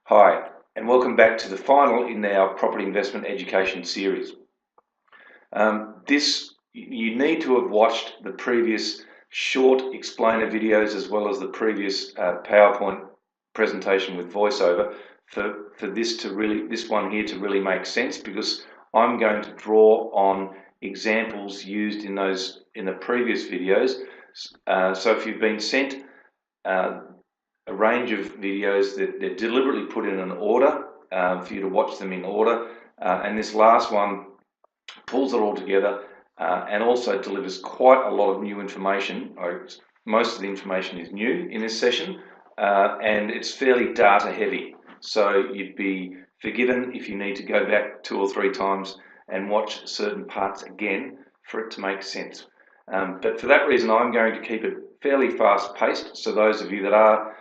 Hi, and welcome back to the final in our property investment education series. You need to have watched the previous short explainer videos as well as the previous PowerPoint presentation with voiceover for this one here to really make sense, because I'm going to draw on examples used in the previous videos. So if you've been sent uh, a range of videos that they're deliberately put in an order for you to watch them in order. And this last one pulls it all together and also delivers quite a lot of new information. Most of the information is new in this session and it's fairly data heavy. So you'd be forgiven if you need to go back 2 or 3 times and watch certain parts again for it to make sense. But for that reason, I'm going to keep it fairly fast paced. So those of you that are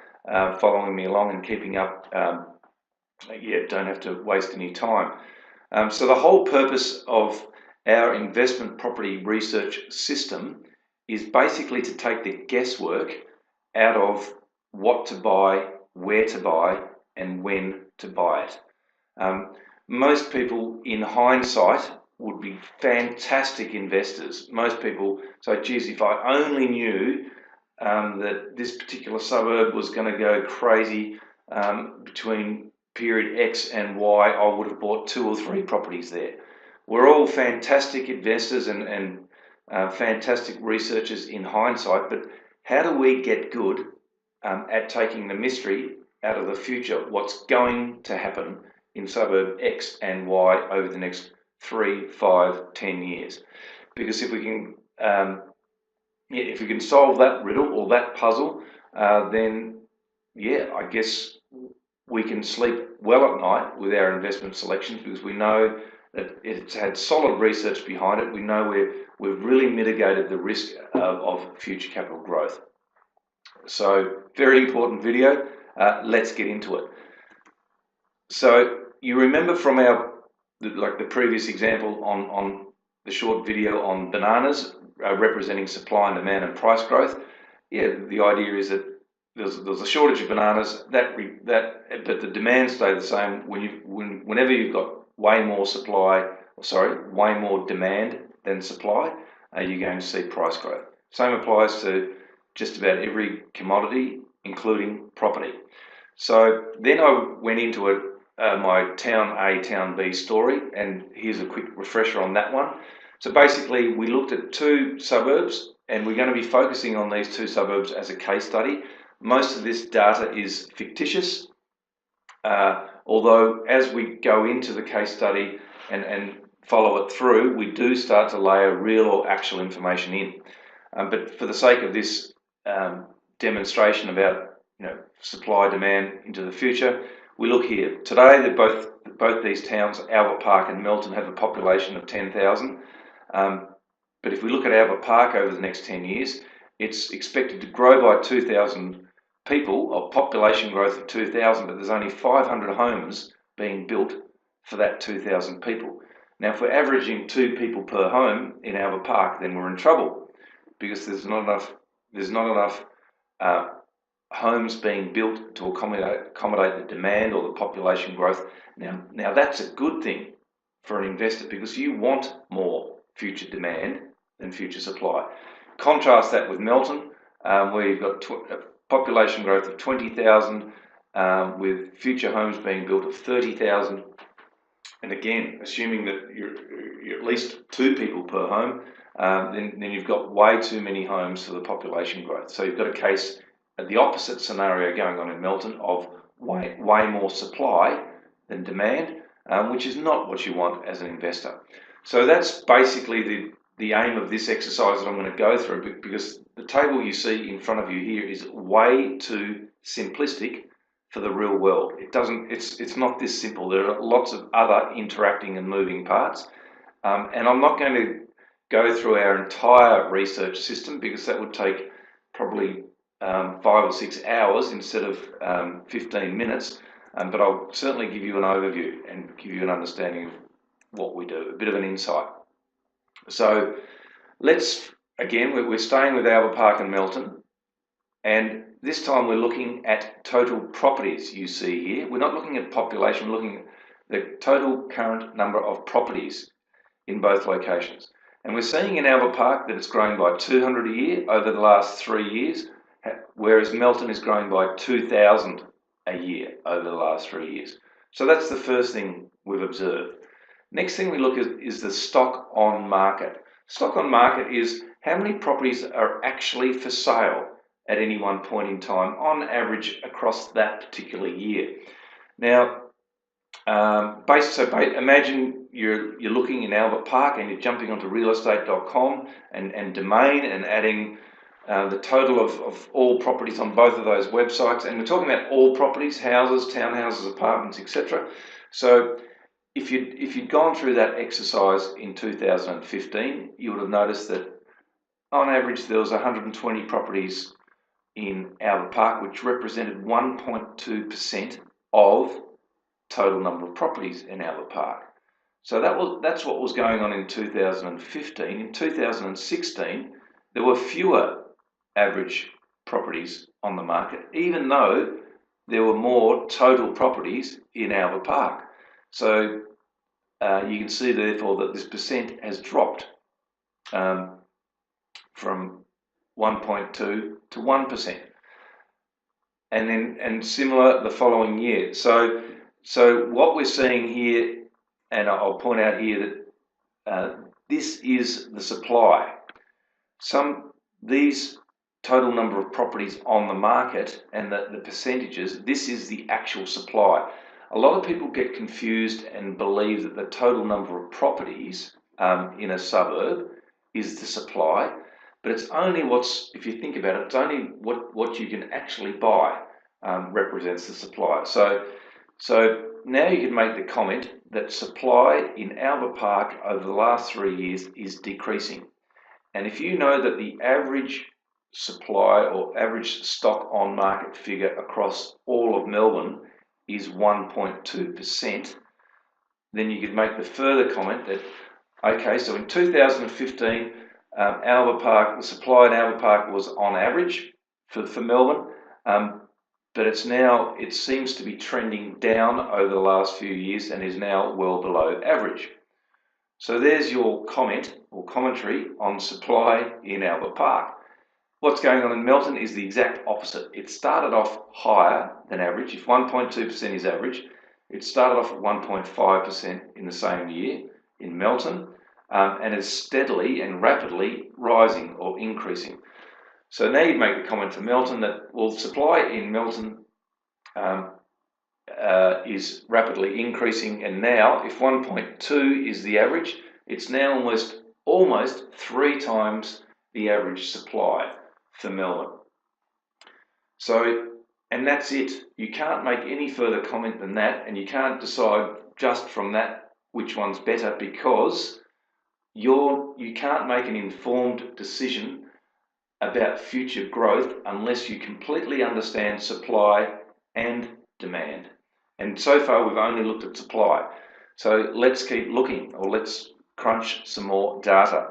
following me along and keeping up, don't have to waste any time. So the whole purpose of our investment property research system is basically to take the guesswork out of what to buy, where to buy, and when to buy it. Most people, in hindsight, would be fantastic investors. Most people say, geez, if I only knew that this particular suburb was going to go crazy between period X and Y, I would have bought 2 or 3 properties there. We're all fantastic investors and fantastic researchers in hindsight, but how do we get good at taking the mystery out of the future? What's going to happen in suburb X and Y over the next 3, 5, 10 years? Because if we can solve that riddle or that puzzle, then I guess we can sleep well at night with our investment selections, because we know that it's had solid research behind it. We know we've really mitigated the risk of future capital growth. So very important video. Let's get into it. So you remember from the previous example on the short video on bananas representing supply and demand and price growth. The idea is that there's a shortage of bananas but the demand stay the same whenever you've got way more demand than supply, you're going to see price growth. Same applies to just about every commodity, including property. So then I went into my Town A, Town B story, and here's a quick refresher on that one. So basically, we looked at 2 suburbs, and we're going to be focusing on these 2 suburbs as a case study. Most of this data is fictitious, although as we go into the case study and follow it through, we do start to layer real or actual information in. But for the sake of this demonstration about supply demand into the future, we look here. Today, both these towns, Albert Park and Melton, have a population of 10,000. But if we look at Albert Park over the next 10 years, it's expected to grow by 2,000 people, or population growth of 2,000, but there's only 500 homes being built for that 2,000 people. Now, if we're averaging 2 people per home in Albert Park, then we're in trouble, because there's not enough homes being built to accommodate the demand or the population growth. Now that's a good thing for an investor, because you want more future demand than future supply. Contrast that with Melton, where you've got a population growth of 20,000 with future homes being built of 30,000. And again, assuming that you're at least 2 people per home, then you've got way too many homes for the population growth. So you've got a case at the opposite scenario going on in Melton of way more supply than demand, which is not what you want as an investor. So that's basically the aim of this exercise that I'm going to go through, because the table you see in front of you here is way too simplistic for the real world. It's not this simple. There are lots of other interacting and moving parts. And I'm not going to go through our entire research system, because that would take probably 5 or 6 hours instead of 15 minutes. But I'll certainly give you an overview and give you an understanding of what we do, a bit of an insight. So we're staying with Albert Park and Melton. And this time we're looking at total properties you see here. We're not looking at population, we're looking at the total current number of properties in both locations. And we're seeing in Albert Park that it's growing by 200 a year over the last 3 years, whereas Melton is growing by 2,000 a year over the last 3 years. So that's the first thing we've observed. Next thing we look at is the stock on market. Stock on market is how many properties are actually for sale at any one point in time, on average across that particular year. Now, imagine you're looking in Albert Park and you're jumping onto realestate.com and Domain and adding the total of all properties on both of those websites, and we're talking about all properties, houses, townhouses, apartments, etc. So if you'd gone through that exercise in 2015, you would have noticed that on average there was 120 properties in Albert Park, which represented 1.2% of total number of properties in Albert Park. So that's what was going on in 2015. In 2016, there were fewer average properties on the market, even though there were more total properties in Albert Park. So you can see therefore that this percent has dropped from 1.2 to 1%, and similar the following year. So what we're seeing here, and I'll point out here that this is the supply. These total number of properties on the market and the percentages, this is the actual supply. A lot of people get confused and believe that the total number of properties in a suburb is the supply, but it's only if you think about it, it's only what you can actually buy represents the supply. So now you can make the comment that supply in Albert Park over the last 3 years is decreasing. And if you know that the average supply or average stock on market figure across all of Melbourne is 1.2%, then you could make the further comment that, okay, so in 2015, Albert Park, the supply in Albert Park was on average for Melbourne, but it seems to be trending down over the last few years and is now well below average. So there's your comment or commentary on supply in Albert Park. What's going on in Melton is the exact opposite. It started off higher than average. If 1.2% is average, it started off at 1.5% in the same year in Melton, and is steadily and rapidly rising or increasing. So now you make the comment for Melton that, well, supply in Melton is rapidly increasing, and now if 1.2 is the average, it's now almost 3 times the average supply for Melbourne. So, and that's it. You can't make any further comment than that, and you can't decide just from that which one's better, because you can't make an informed decision about future growth unless you completely understand supply and demand. And so far we've only looked at supply. So let's keep looking, or let's crunch some more data.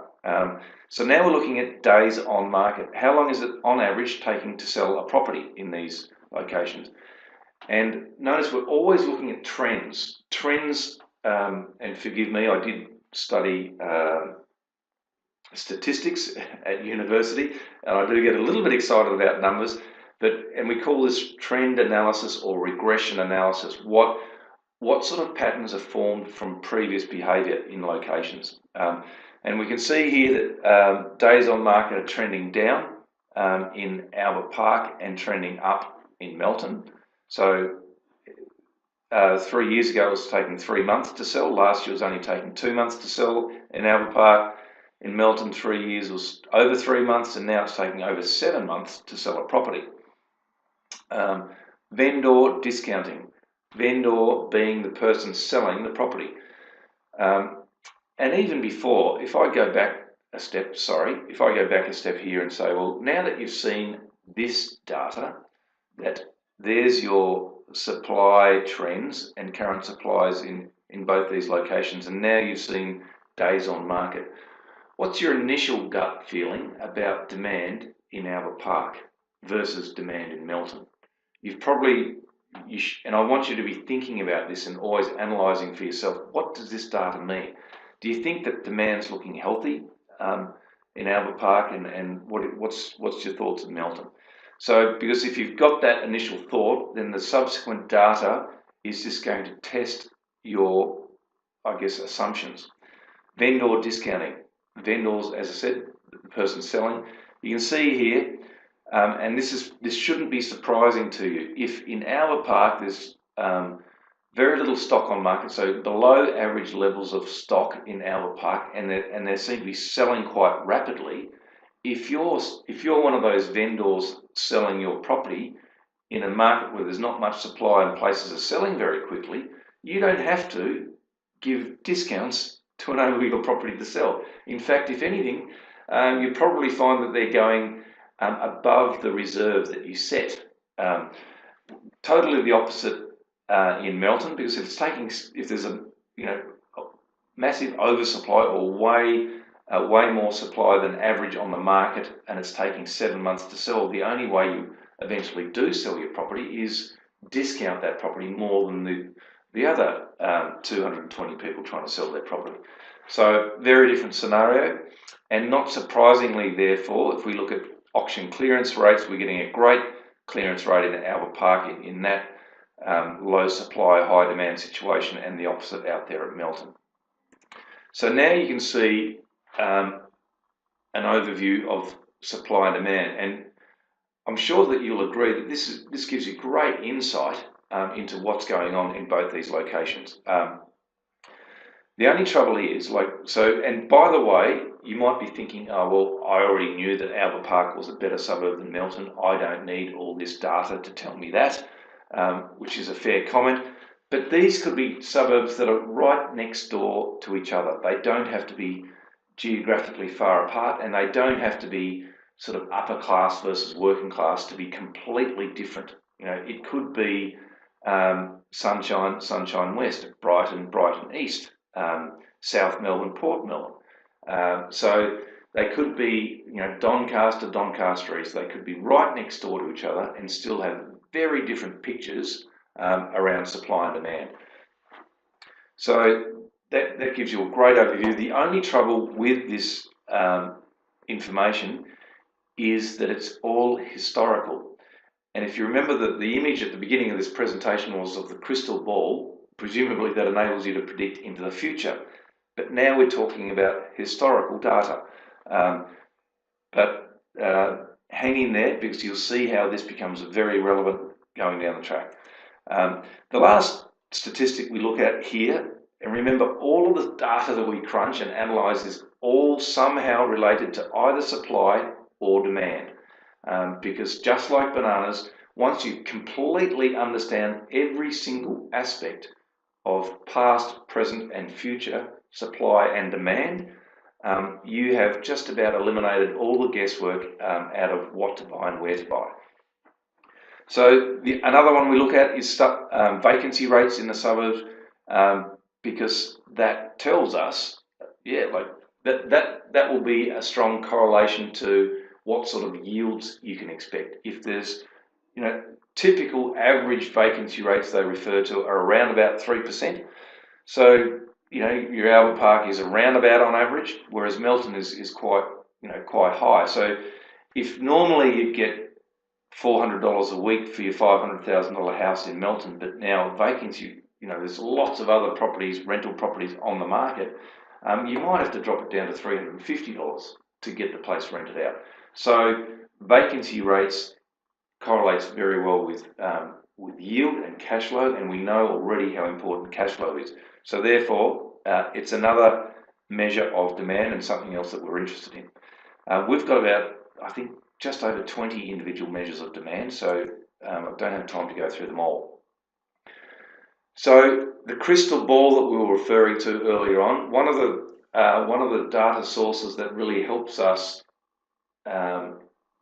So now we're looking at days on market. How long is it on average taking to sell a property in these locations? And notice we're always looking at trends. And forgive me, I did study statistics at university, and I do get a little bit excited about numbers, and we call this trend analysis or regression analysis. What sort of patterns are formed from previous behaviour in locations? And we can see here that days on market are trending down in Albert Park and trending up in Melton. So 3 years ago it was taking 3 months to sell. Last year it was only taking 2 months to sell in Albert Park. In Melton, 3 years was over 3 months, and now it's taking over 7 months to sell a property. Vendor discounting. Vendor being the person selling the property. And even before, if I go back a step here and say, well, now that you've seen this data, that there's your supply trends and current supplies in both these locations, and now you've seen days on market. What's your initial gut feeling about demand in Albert Park? versus demand in Melton. You've probably, and I want you to be thinking about this and always analysing for yourself, what does this data mean? Do you think that demand's looking healthy in Albert Park, and what's your thoughts of Melton? So, because if you've got that initial thought, then the subsequent data is just going to test your, I guess, assumptions. Vendor discounting. Vendors, as I said, the person selling. You can see here, and this shouldn't be surprising to you. If in Albert Park there's very little stock on market, so below average levels of stock in Albert Park, and they seem to be selling quite rapidly. If you're one of those vendors selling your property in a market where there's not much supply and places are selling very quickly, you don't have to give discounts to enable your property to sell. In fact, if anything, you probably find that they're going above the reserve that you set. Totally the opposite in Melton, because if there's a massive oversupply or way more supply than average on the market, and it's taking 7 months to sell, the only way you eventually do sell your property is discount that property more than the other 220 people trying to sell their property. So very different scenario, and not surprisingly, therefore, if we look at auction clearance rates, we're getting a great clearance rate in Albert Park in that low supply, high demand situation, and the opposite out there at Melton. So now you can see an overview of supply and demand, and I'm sure that you'll agree that this gives you great insight into what's going on in both these locations. The only trouble is, and by the way, you might be thinking, oh, well, I already knew that Albert Park was a better suburb than Melton. I don't need all this data to tell me that, which is a fair comment. But these could be suburbs that are right next door to each other. They don't have to be geographically far apart, and they don't have to be sort of upper class versus working class to be completely different. It could be Sunshine West, Brighton East, South Melbourne, Port Melbourne. So they could be, Doncaster East. They could be right next door to each other and still have very different pictures around supply and demand. So that gives you a great overview. The only trouble with this information is that it's all historical. And if you remember that the image at the beginning of this presentation was of the crystal ball, presumably that enables you to predict into the future. But now we're talking about historical data. But hang in there, because you'll see how this becomes very relevant going down the track. The last statistic we look at here, and remember, all of the data that we crunch and analyse is all somehow related to either supply or demand. Because just like bananas, once you completely understand every single aspect of past, present and future supply and demand, you have just about eliminated all the guesswork out of what to buy and where to buy. So another one we look at is vacancy rates in the suburbs, because that tells us, that will be a strong correlation to what sort of yields you can expect. If there's, typical average vacancy rates they refer to are around about 3%. So, your Albert Park is around about on average, whereas Melton is quite high. So if normally you get $400 a week for your $500,000 house in Melton, but now vacancy, there's lots of other properties, rental properties on the market, you might have to drop it down to $350 to get the place rented out. So vacancy rates correlates very well with yield and cash flow, and we know already how important cash flow is. So therefore, it's another measure of demand and something else that we're interested in. We've got about, I think, just over 20 individual measures of demand, so I don't have time to go through them all. So the crystal ball that we were referring to earlier on, one of the data sources that really helps us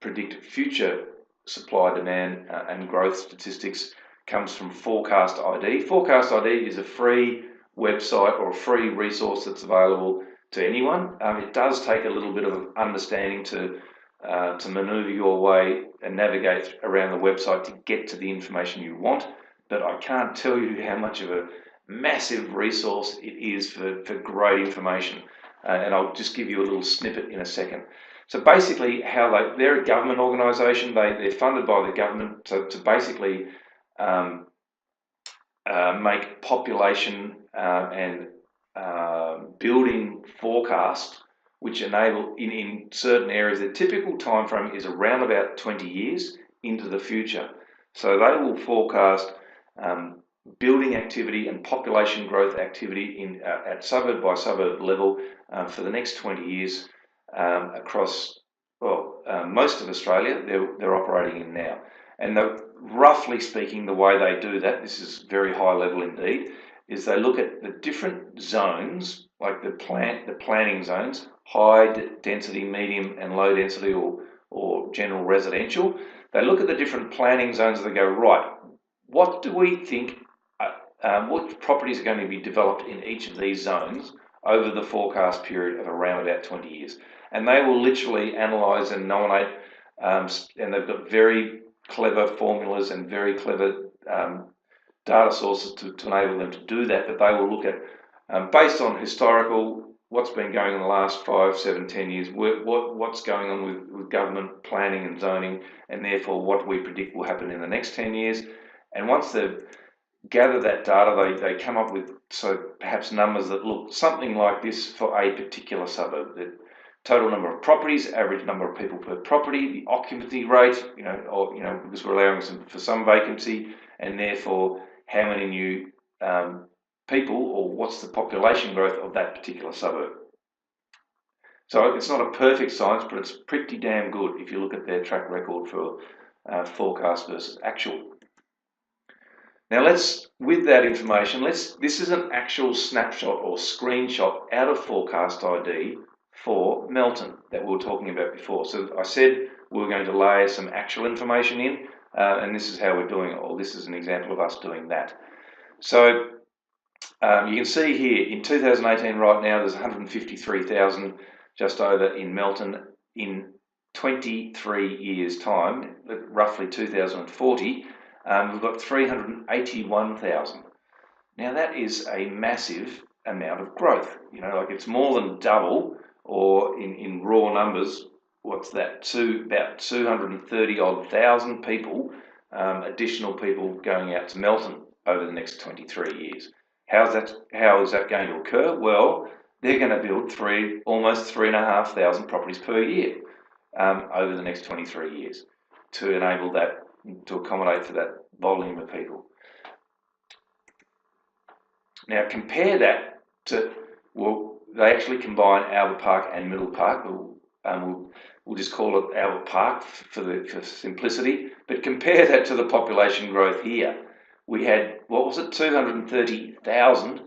predict future supply, demand and growth statistics comes from Forecast ID. Forecast ID is a free website or a free resource that's available to anyone. It does take a little bit of understanding to to manoeuvre your way and navigate around the website to get to the information you want. But I can't tell you how much of a massive resource it is for great information. And I'll just give you a little snippet in a second. So basically, they're a government organisation. They're funded by the government to basically make population and building forecast, which enable in certain areas. The typical time frame is around about 20 years into the future. So they will forecast building activity and population growth activity at suburb by suburb level for the next 20 years across most of Australia. They're operating in now, and roughly speaking, the way they do that, this is very high level indeed, is they look at the different zones, like the planning zones, high density, medium and low density, or general residential. They look at the different planning zones and they go, right, what do we think, what properties are going to be developed in each of these zones over the forecast period of around about 20 years? And they will literally analyse and nominate, and they've got very clever formulas and very clever data sources to enable them to do that. But they will look at, based on historical, what's been going on in the last 5, 7, 10 years, what's going on with government planning and zoning, and therefore what we predict will happen in the next 10 years. And once they've gathered that data, they come up with perhaps numbers that look something like this for a particular suburb. The total number of properties, average number of people per property, the occupancy rate, because we're allowing for some vacancy, and therefore how many new people, or what's the population growth of that particular suburb. So it's not a perfect science, but it's pretty damn good if you look at their track record for forecast versus actual. Now with that information, this is an actual snapshot or screenshot out of Forecast ID for Melton that we were talking about before. So I said we were going to layer some actual information in, and this is how we're doing it, or this is an example of us doing that. So you can see here in 2018 right now there's 153,000 just over in Melton. In 23 years time, roughly 2040, we've got 381,000. Now that is a massive amount of growth. Like it's more than double, or in raw numbers, what's that? About 230 odd thousand people, additional people going out to Melton over the next 23 years. How is that going to occur? Well, they're going to build almost 3,500 properties per year over the next 23 years to enable that, to accommodate for that volume of people. Now compare that to, they actually combine Albert Park and Middle Park. We'll just call it Albert Park for simplicity, but compare that to the population growth here. We had, 230,000,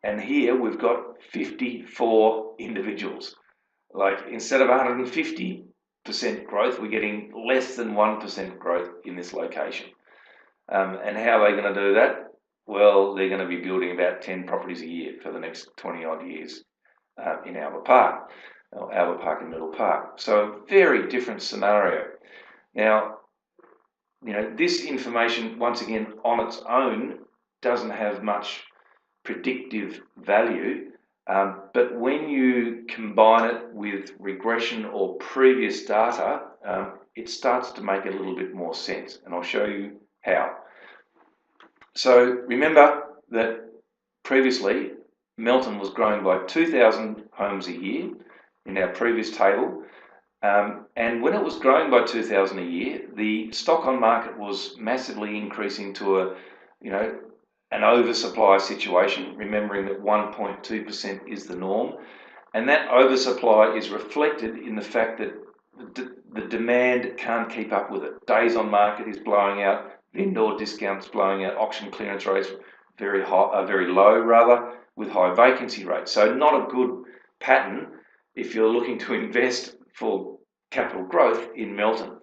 and here we've got 54 individuals. Like instead of 150% growth, we're getting less than 1% growth in this location. And how are they going to do that? Well, they're going to be building about 10 properties a year for the next 20 odd years in Albert Park, or Albert Park and Middle Park. So a very different scenario. Now, this information, once again, on its own, doesn't have much predictive value. But when you combine it with regression or previous data, it starts to make a little bit more sense. And I'll show you how. So remember that previously Melton was growing by 2,000 homes a year in our previous table. And when it was growing by 2,000 a year, the stock on market was massively increasing to an oversupply situation, remembering that 1.2% is the norm. And that oversupply is reflected in the fact that the demand can't keep up with it. Days on market is blowing out, vendor discounts blowing out, auction clearance rates very low, with high vacancy rates. So not a good pattern if you're looking to invest for capital growth in Melton.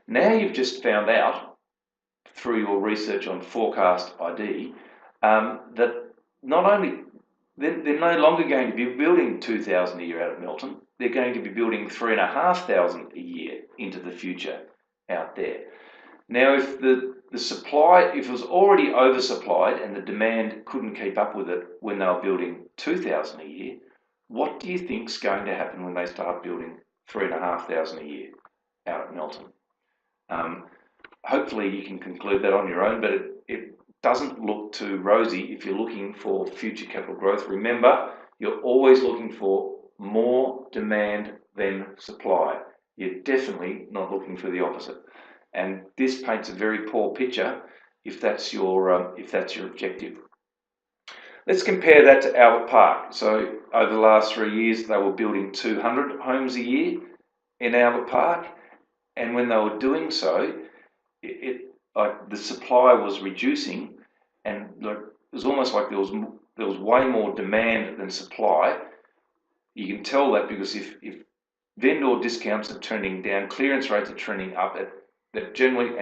Now you've just found out through your research on Forecast ID that not only they're no longer going to be building 2,000 a year out of Melton. They're going to be building 3,500 a year into the future out there. Now, if the supply, if it was already oversupplied and the demand couldn't keep up with it when they were building 2,000 a year, what do you think's going to happen when they start building 3,500 a year out at Melton? Hopefully you can conclude that on your own, but it doesn't look too rosy if you're looking for future capital growth. Remember, you're always looking for more demand than supply. You're definitely not looking for the opposite. And this paints a very poor picture if that's your objective. Let's compare that to Albert Park. So over the last 3 years, they were building 200 homes a year in Albert Park, and when they were doing so, like the supply was reducing, and like, it was almost like there was way more demand than supply. You can tell that because if vendor discounts are trending down, clearance rates are trending up, that generally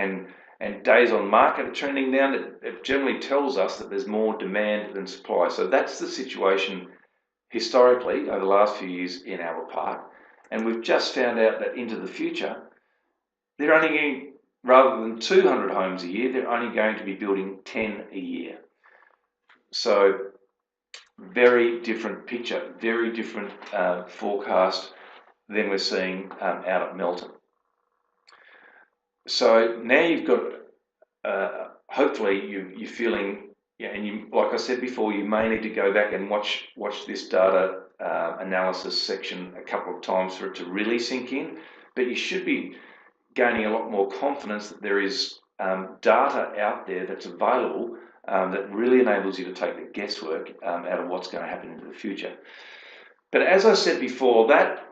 and days on market are trending down, it generally tells us that there's more demand than supply. So that's the situation historically over the last few years in Albert Park, and we've just found out that into the future, they're only going, rather than 200 homes a year, they're only going to be building 10 a year. So very different picture, very different forecast than we're seeing out at Melton. So now you've got, hopefully you're feeling, yeah, and you, like I said before, you may need to go back and watch this data analysis section a couple of times for it to really sink in, but you should be gaining a lot more confidence that there is data out there that's available that really enables you to take the guesswork out of what's going to happen into the future. But as I said before, that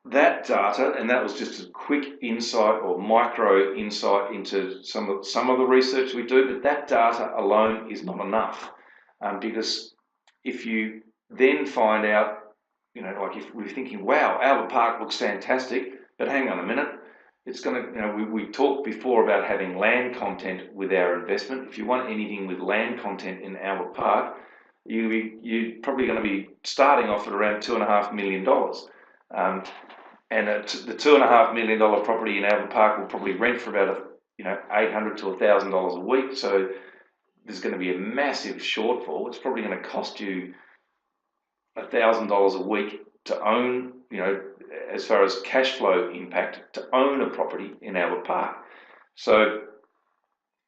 data, and that was just a quick insight or micro insight into some of the research we do, but that data alone is not enough, because if you then find out, like if we're thinking, wow, Albert Park looks fantastic, but hang on a minute, it's going to, we talked before about having land content with our investment. If you want anything with land content in Albert Park, you're probably going to be starting off at around $2.5 million. And the $2.5 million property in Albert Park will probably rent for about $800 to $1,000 a week. So there's going to be a massive shortfall. It's probably going to cost you $1,000 a week to own, as far as cash flow impact, to own a property in Albert Park. So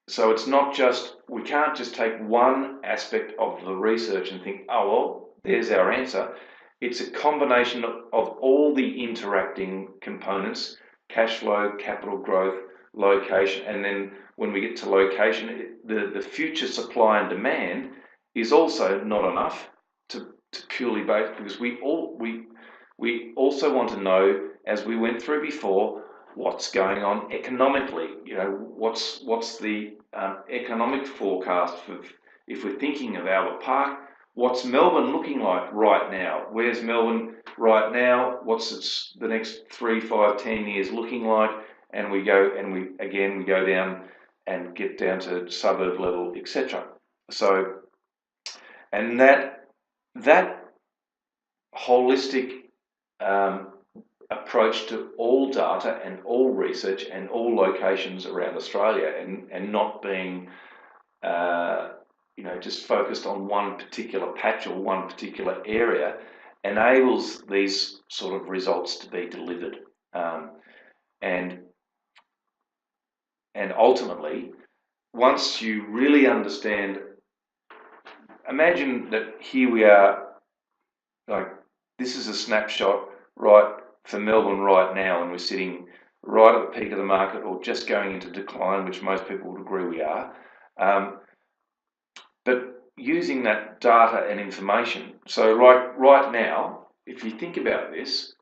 it's not just, we can't just take one aspect of the research and think, oh, well, there's our answer. It's a combination of all the interacting components: cash flow, capital growth, location, and then when we get to location, the future supply and demand is also not enough to purely base, because we also want to know, as we went through before, what's going on economically. What's the economic forecast for, if we're thinking of Albert Park, what's Melbourne looking like right now? Where's Melbourne right now? What's the next 3, 5, 10 years looking like? And we go down and get down to suburb level, etc. So, and that holistic approach to all data and all research and all locations around Australia, and not being just focused on one particular patch or one particular area, enables these sort of results to be delivered. And ultimately, once you really understand, imagine that here we are, like this is a snapshot right for Melbourne right now, and we're sitting right at the peak of the market or just going into decline, which most people would agree we are. But using that data and information, so right now, if you think about this,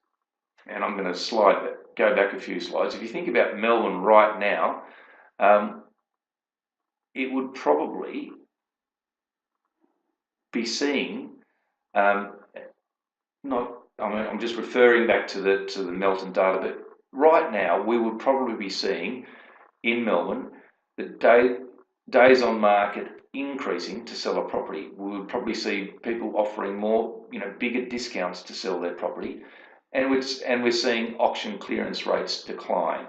and I'm going to go back a few slides. If you think about Melbourne right now, it would probably be seeing, I'm just referring back to the Melton data, but right now we would probably be seeing in Melbourne the days on market increasing to sell a property. We would probably see people offering more, bigger discounts to sell their property, and we're seeing auction clearance rates decline.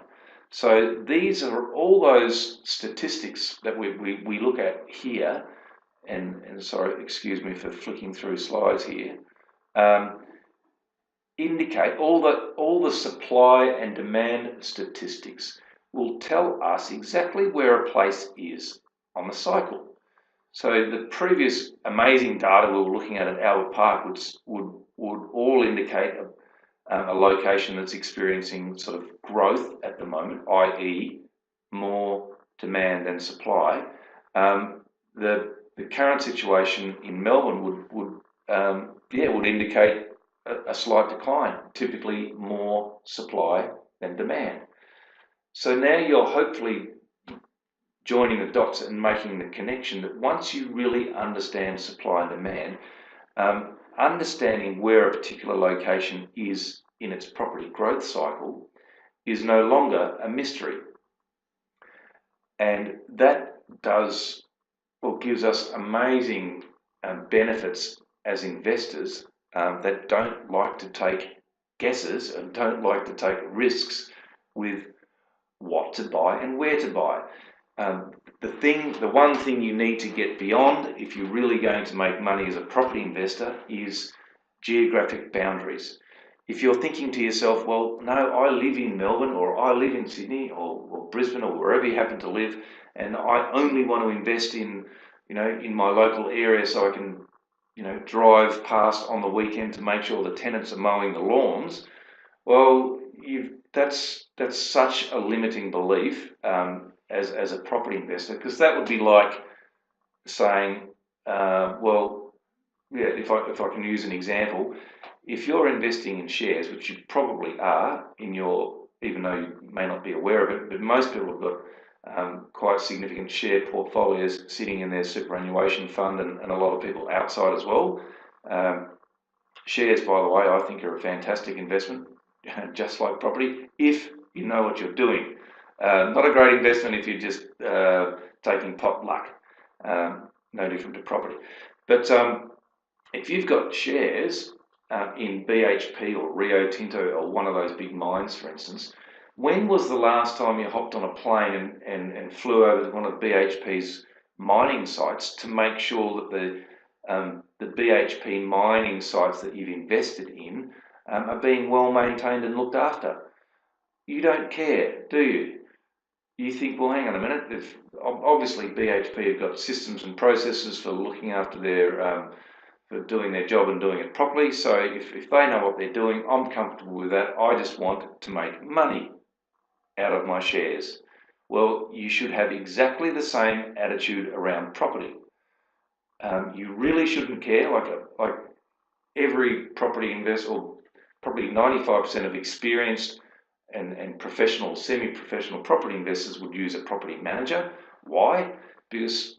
So these are all those statistics that we look at here, and sorry, excuse me for flicking through slides here. Indicate all the supply and demand statistics will tell us exactly where a place is on the cycle. So the previous amazing data we were looking at Albert Park would all indicate a location that's experiencing sort of growth at the moment, i.e., more demand than supply. The current situation in Melbourne would indicate a slight decline, typically more supply than demand. So now you're hopefully joining the dots and making the connection that once you really understand supply and demand, understanding where a particular location is in its property growth cycle is no longer a mystery. And that gives us amazing benefits as investors that don't like to take guesses and don't like to take risks with what to buy and where to buy. The one thing you need to get beyond if you're really going to make money as a property investor is geographic boundaries. If you're thinking to yourself, well, no, I live in Melbourne or I live in Sydney or Brisbane or wherever you happen to live, and I only want to invest in my local area so I can drive past on the weekend to make sure the tenants are mowing the lawns. Well, that's such a limiting belief as a property investor, because that would be like saying, if I can use an example, if you're investing in shares, which you probably are even though you may not be aware of it, but most people have got quite significant share portfolios sitting in their superannuation fund, and a lot of people outside as well. Shares, by the way, I think are a fantastic investment, just like property, if you know what you're doing. Not a great investment if you're just taking pot luck, no different to property. But if you've got shares in BHP or Rio Tinto or one of those big mines, for instance, when was the last time you hopped on a plane and flew over to one of BHP's mining sites to make sure that the BHP mining sites that you've invested in are being well maintained and looked after? You don't care, do you? You think, well, hang on a minute, obviously BHP have got systems and processes for looking after for doing their job and doing it properly, so if they know what they're doing, I'm comfortable with that. I just want to make money out of my shares. Well, you should have exactly the same attitude around property. You really shouldn't care, like every property investor, or probably 95% of experienced and professional, semi-professional property investors would use a property manager. Why? Because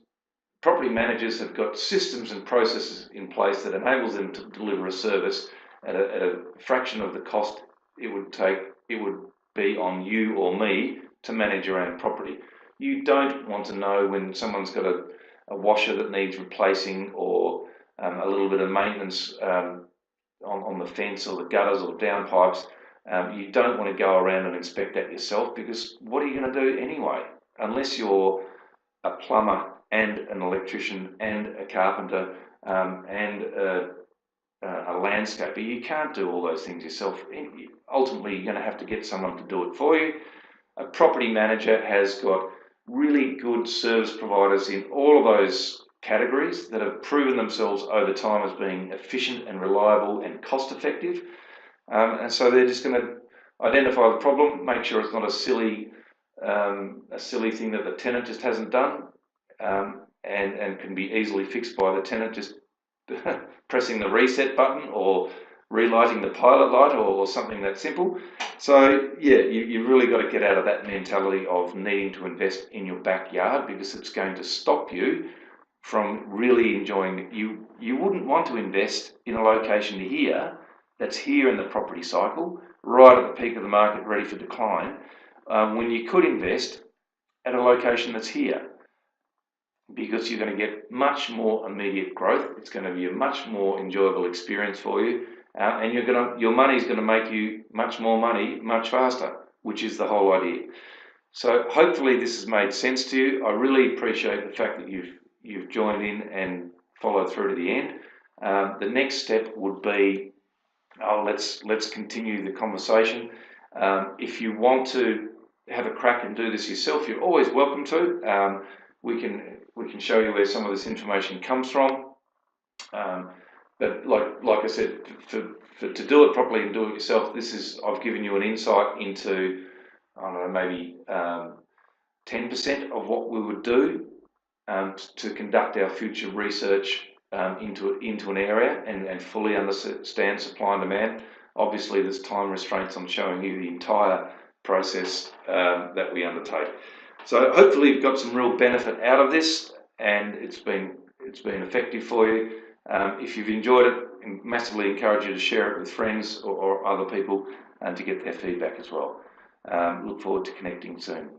property managers have got systems and processes in place that enables them to deliver a service at a fraction of the cost it would be on you or me to manage your own property. You don't want to know when someone's got a washer that needs replacing, or a little bit of maintenance on the fence or the gutters or the downpipes. You don't want to go around and inspect that yourself, because what are you going to do anyway? Unless you're a plumber and an electrician and a carpenter and a landscaper, you can't do all those things yourself. Ultimately, you're going to have to get someone to do it for you. A property manager has got really good service providers in all of those categories that have proven themselves over time as being efficient and reliable and cost effective. And so they're just going to identify the problem, make sure it's not a silly thing that the tenant just hasn't done, and can be easily fixed by the tenant just pressing the reset button or relighting the pilot light or something that simple. So yeah, you've really got to get out of that mentality of needing to invest in your backyard, because it's going to stop you from really enjoying it. You wouldn't want to invest in a location here that's here in the property cycle, right at the peak of the market, ready for decline, when you could invest at a location that's here. because you're going to get much more immediate growth. It's going to be a much more enjoyable experience for you, and your money's going to make you much more money much faster, which is the whole idea. So hopefully this has made sense to you. I really appreciate the fact that you've joined in and followed through to the end. The next step would be, let's continue the conversation. If you want to have a crack and do this yourself, you're always welcome to. We can show you where some of this information comes from. But like I said, to do it properly and do it yourself, I've given you an insight into, I don't know, maybe 10% of what we would do to conduct our future research into an area and fully understand supply and demand. Obviously, there's time restraints on showing you the entire process that we undertake. So hopefully you've got some real benefit out of this, and it's been effective for you. If you've enjoyed it, I massively encourage you to share it with friends or other people and to get their feedback as well. Look forward to connecting soon.